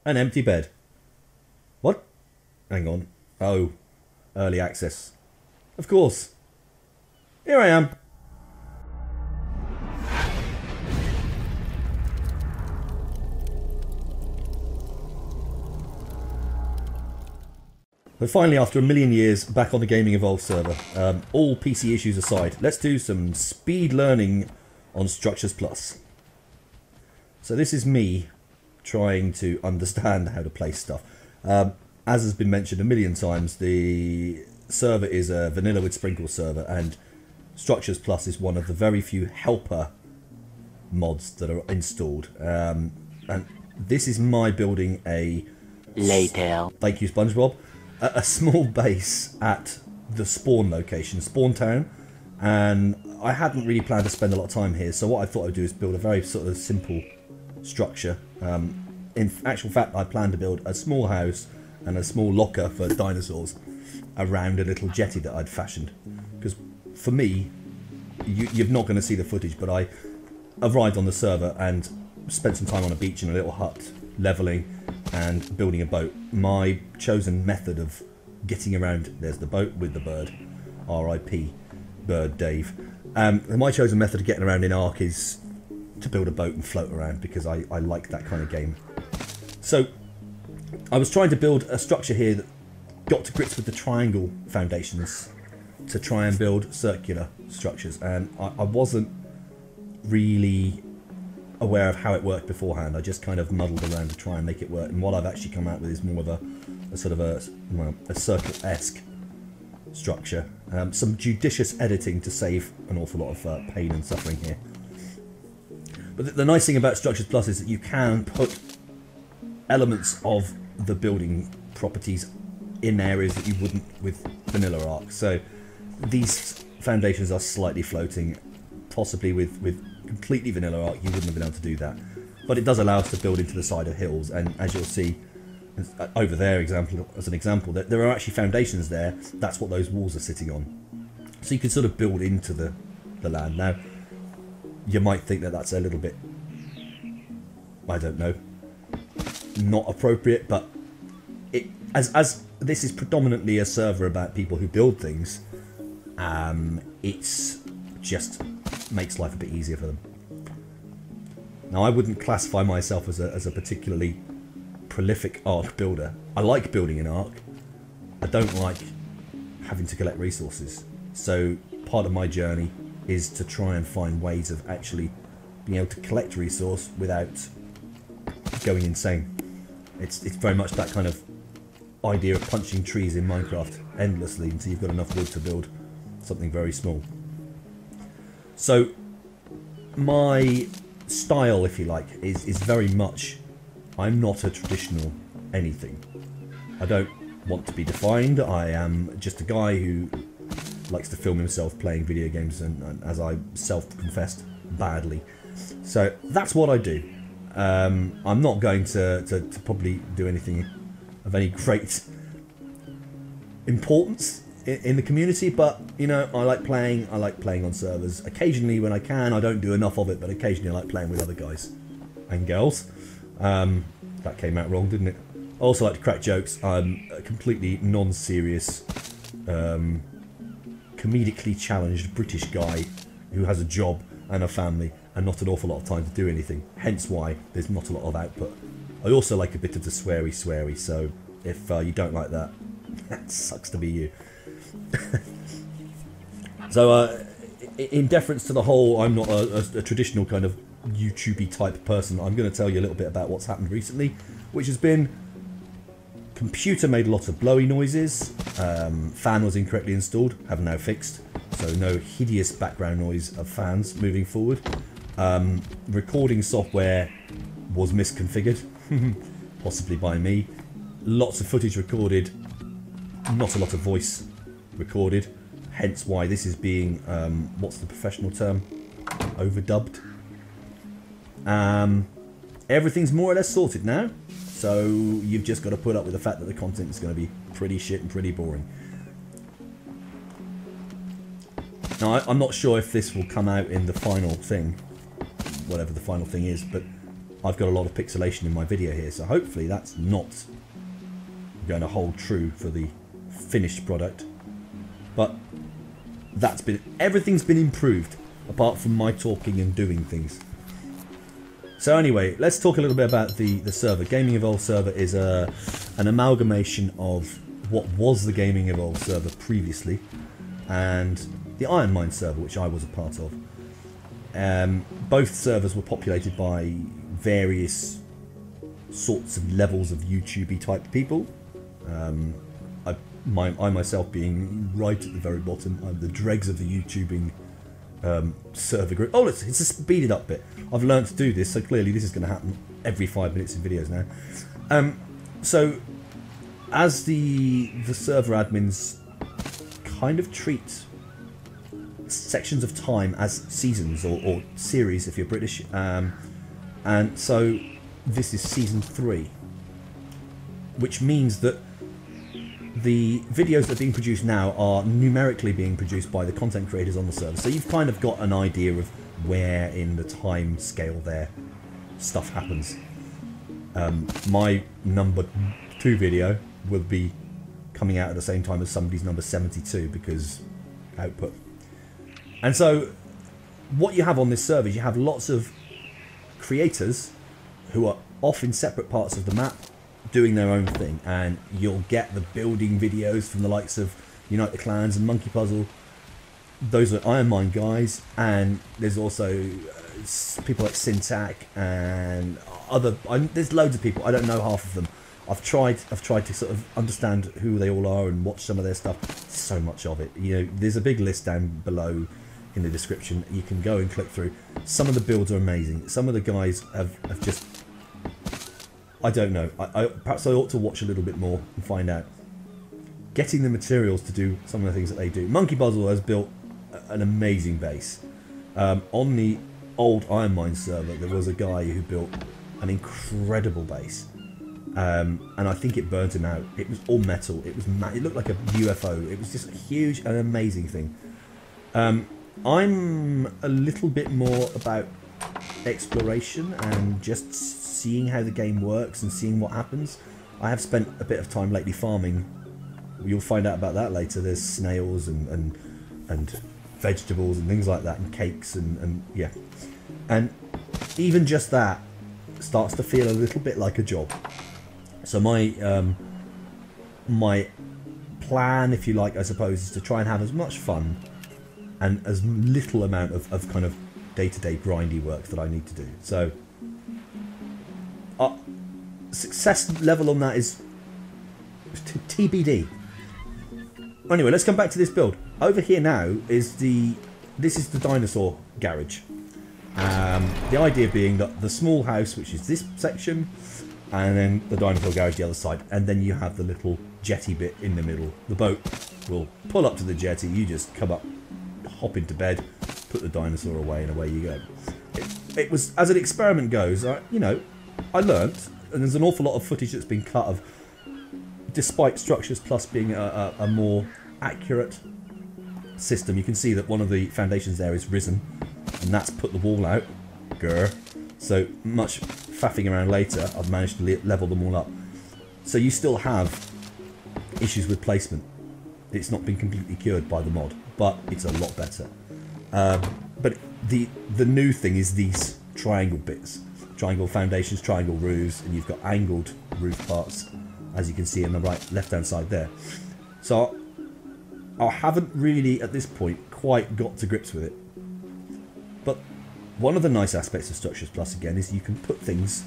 An empty bed. What? Hang on. Oh, early access. Of course. Here I am. But finally, after a million years, back on the Gaming Evolved server. All PC issues aside, let's do some speed learning on Structures Plus. So this is me trying to understand how to place stuff. As has been mentioned a million times, the server is a vanilla with sprinkles server, and Structures Plus is one of the very few helper mods that are installed. And this is my building a... Later. Thank you, SpongeBob. A small base at the spawn location, Spawntown, and I hadn't really planned to spend a lot of time here, so what I thought I'd do is build a very sort of simple structure. In actual fact, I planned to build a small house and a small locker for dinosaurs around a little jetty that I'd fashioned. Because for me, you're not going to see the footage, but I arrived on the server and spent some time on a beach in a little hut, levelling and building a boat. My chosen method of getting around, there's the boat with the bird, R.I.P. Bird Dave. My chosen method of getting around in Ark is to build a boat and float around, because I like that kind of game. So I was trying to build a structure here that got to grips with the triangle foundations to try and build circular structures, and I wasn't really aware of how it worked beforehand. I just kind of muddled around to try and make it work, and what I've actually come out with is more of a sort of a circle-esque structure. Some judicious editing to save an awful lot of pain and suffering here. But the nice thing about Structures Plus is that you can put elements of the building properties in areas that you wouldn't with vanilla Ark. So these foundations are slightly floating, possibly with completely vanilla Ark you wouldn't have been able to do that, but it does allow us to build into the side of hills, and as you'll see over there, as an example, that there are actually foundations there. That's what those walls are sitting on, so you can sort of build into the land. Now you might think that that's a little bit, I don't know, not appropriate, but it as this is predominantly a server about people who build things, it's just makes life a bit easier for them. Now, I wouldn't classify myself as a particularly prolific Ark builder. I like building in Ark. I don't like having to collect resources. So part of my journey is to try and find ways of actually being able to collect resource without going insane. It's very much that kind of idea of punching trees in Minecraft endlessly until you've got enough wood to build something very small. So my style, if you like, is very much, I'm not a traditional anything. I don't want to be defined. I am just a guy who likes to film himself playing video games, and as I self-confessed, badly. So that's what I do. I'm not going to probably do anything of any great importance in the community, but you know, I like playing on servers. Occasionally when I can, I don't do enough of it, but occasionally I like playing with other guys and girls. That came out wrong, didn't it? I also like to crack jokes. I'm a completely non-serious, comedically challenged British guy who has a job and a family and not an awful lot of time to do anything, hence why there's not a lot of output. I also like a bit of the sweary, so if you don't like that, that sucks to be you. So in deference to the whole I'm not a traditional kind of YouTubey type person, I'm going to tell you a little bit about what's happened recently, which has been computer made lots of blowy noises, fan was incorrectly installed, have now fixed, so no hideous background noise of fans moving forward. Recording software was misconfigured, possibly by me. Lots of footage recorded, not a lot of voice recorded, hence why this is being, what's the professional term? Overdubbed. Everything's more or less sorted now, so you've just got to put up with the fact that the content is going to be pretty shit and pretty boring. Now, I'm not sure if this will come out in the final thing, whatever the final thing is, but I've got a lot of pixelation in my video here, so hopefully that's not going to hold true for the finished product. But everything's been improved apart from my talking and doing things. So anyway, let's talk a little bit about the server. Gaming Evolved server is an amalgamation of what was the Gaming Evolved server previously and the IronMine server, which I was a part of. Both servers were populated by various sorts of levels of YouTube-y type people. I myself being right at the very bottom. I'm the dregs of the YouTubing server group. Oh, it's a speeded up bit. I've learned to do this, so clearly this is going to happen every 5 minutes in videos now. So, as the server admins kind of treat sections of time as seasons or series if you're British, and so this is season 3, which means that the videos that are being produced now are numerically being produced by the content creators on the server. So you've kind of got an idea of where in the time scale their stuff happens. My number 2 video will be coming out at the same time as somebody's number 72 because output. And so what you have on this server is you have lots of creators who are off in separate parts of the map doing their own thing, and you'll get the building videos from the likes of Unite the Clans and Monkey Puzzle. Those are IronMine guys, and there's also people like Syntac and there's loads of people. I don't know half of them. I've tried to sort of understand who they all are and watch some of their stuff. So much of it, you know. There's a big list down below in the description. You can go and click through. Some of the builds are amazing. Some of the guys have just, I don't know. Perhaps I ought to watch a little bit more and find out. Getting the materials to do some of the things that they do. Monkey Puzzle has built an amazing base. On the old IronMine server, there was a guy who built an incredible base. And I think it burnt him out. It was all metal. It looked like a UFO. It was just a huge and amazing thing. I'm a little bit more about exploration and just seeing how the game works and seeing what happens. I have spent a bit of time lately farming. You'll find out about that later. There's snails and vegetables and things like that, and cakes and yeah. And even just that starts to feel a little bit like a job. So my my plan, if you like, I suppose, is to try and have as much fun and as little amount of kind of day-to-day grindy work that I need to do. So success level on that is TBD. Anyway, let's come back to this build. Over here now is this is the dinosaur garage. The idea being that the small house, which is this section, and then the dinosaur garage the other side, and then you have the little jetty bit in the middle. The boat will pull up to the jetty, you just come up, hop into bed, put the dinosaur away, and away you go. It was, as an experiment goes, you know, I learnt, and there's an awful lot of footage that's been cut of, despite Structures Plus being a more accurate system, you can see that one of the foundations there is risen, and that's put the wall out. Grr. So much faffing around later, I've managed to level them all up. So you still have issues with placement. It's not been completely cured by the mod, but it's a lot better. But the new thing is these triangle bits. Triangle foundations, triangle roofs, and you've got angled roof parts, as you can see on the left-hand side there. So I haven't really, at this point, quite got to grips with it. But one of the nice aspects of Structures Plus, again, is you can put things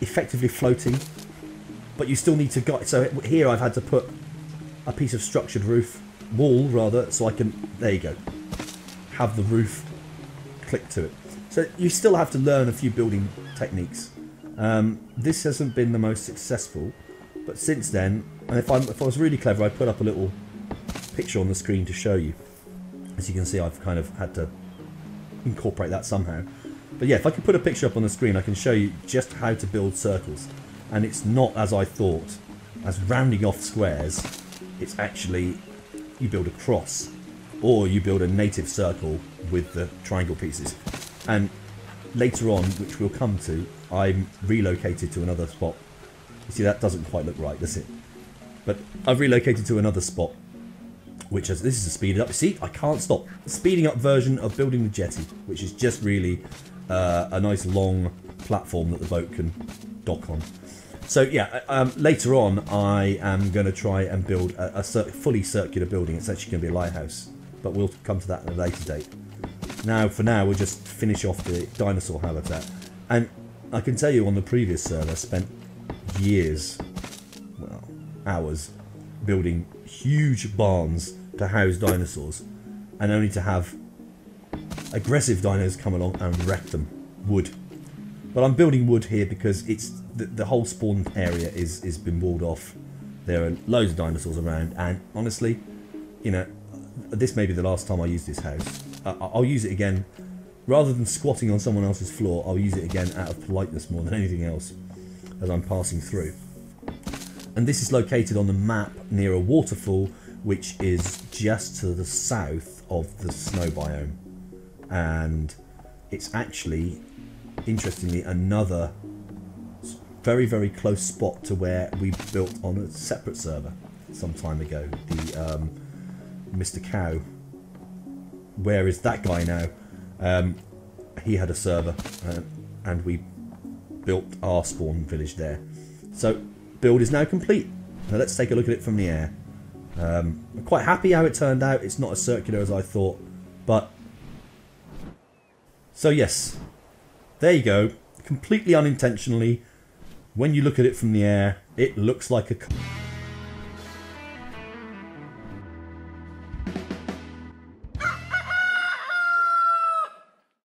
effectively floating, but you still need to guide. So here I've had to put a piece of structured roof, wall rather, so I can, there you go, have the roof click to it. So you still have to learn a few building techniques. This hasn't been the most successful, but since then, and if I was really clever, I'd put up a little picture on the screen to show you. As you can see, I've kind of had to incorporate that somehow. But yeah, if I can put a picture up on the screen, I can show you just how to build circles. And it's not, as I thought, as rounding off squares. It's actually, you build a cross, or you build a native circle with the triangle pieces. And later on, which we'll come to, I'm relocated to another spot. You see, that doesn't quite look right, does it? But I've relocated to another spot, which is, this is a speeded up. See, I can't stop. Speeding up version of building the jetty, which is just really a nice long platform that the boat can dock on. So yeah, later on I am going to try and build a fully circular building. It's actually going to be a lighthouse, but we'll come to that at a later date. Now, for now, we'll just finish off the dinosaur habitat. And I can tell you on the previous server, I spent years, well, hours, building huge barns to house dinosaurs, and only to have aggressive dinos come along and wreck them. Wood. But I'm building wood here because it's the whole spawn area is been walled off. There are loads of dinosaurs around, and honestly, you know, this may be the last time I use this house. I'll use it again. Rather than squatting on someone else's floor, I'll use it again out of politeness more than anything else as I'm passing through. And this is located on the map near a waterfall, which is just to the south of the snow biome. And it's actually, interestingly, another very, very close spot to where we built on a separate server some time ago. The Mr. Cow. Where is that guy now? He had a server, and we built our spawn village there. So, build is now complete. Now let's take a look at it from the air. I'm quite happy how it turned out. It's not as circular as I thought, but... So yes, there you go. Completely unintentionally, when you look at it from the air, it looks like a...